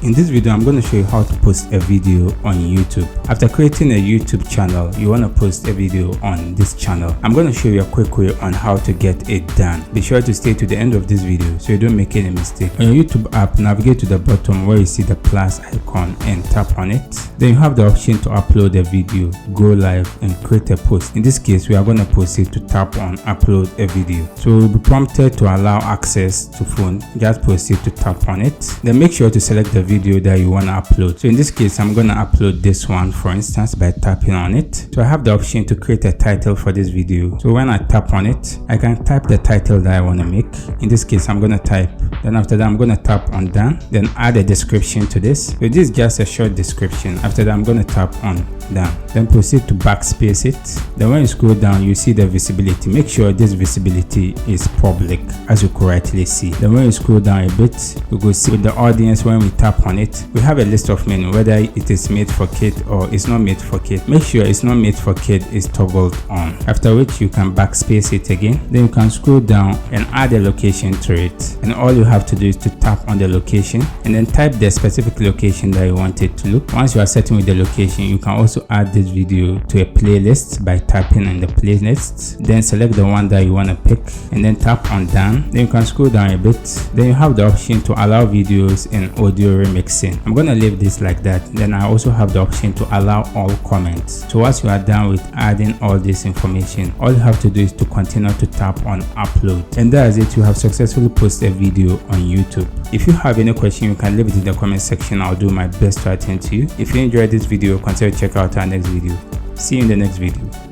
In this video, I'm going to show you how to post a video on YouTube. After creating a YouTube channel, you want to post a video on this channel. I'm going to show you a quick way on how to get it done. Be sure to stay to the end of this video so you don't make any mistake. On your YouTube app, navigate to the bottom where you see the plus icon and tap on it. Then you have the option to upload a video, go live and create a post. In this case, we are going to proceed to tap on upload a video. So we'll be prompted to allow access to phone. Just proceed to tap on it. Then make sure to select the video that you want to upload. So in this case, I'm going to upload this one, for instance, by tapping on it. So I have the option to create a title for this video. So when I tap on it, I can type the title that I want to make. In this case, I'm going to type. Then after that, I'm going to tap on done. Then add a description to this. So this is just a short description. After that, I'm going to tap on done. Then proceed to backspace it. Then when you scroll down, you see the visibility. Make sure this visibility is public, as you correctly see. Then when you scroll down a bit, you go see with the audience. When we tap on it, we have a list of menu, whether it is made for kid or it's not made for kid. Make sure it's not made for kid is toggled on. After which you can backspace it again. Then you can scroll down and add a location to it. And all you have to do is to tap on the location and then type the specific location that you want it to look. Once you are setting with the location, you can also add this video to a playlist by tapping on the playlist. Then select the one that you want to pick and then tap on done. Then you can scroll down a bit. Then you have the option to allow videos and audio remixing. I'm going to leave this like that. Then I also have the option to allow all comments. So once you are done with adding all this information, all you have to do is to continue to tap on upload. And that is it. You have successfully posted a video on YouTube. If you have any question, you can leave it in the comment section. I'll do my best to attend to you. If you enjoyed this video, consider check out our next video. See you in the next video.